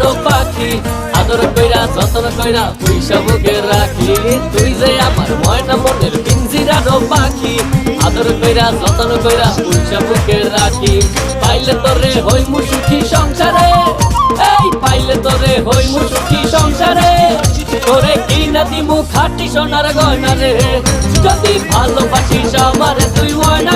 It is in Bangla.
পিঞ্জিরারও পাখি আদর কইরা যতন কইরা পয়সা বুকে রাখি তুই যে আমার ময়না মনের পিঞ্জিরারও পাখি আদর কইরা যতন কইরা পয়সা বুকে রাখি পাইলে তোরে হইমু সুখী সংসারে এই পাইলে তোরে হইমু সুখী সংসারে তোরে কিনা দিমু খাঁটি সোনার গয়না রে যদি ভালোবাসিস আমারে তুই ময়না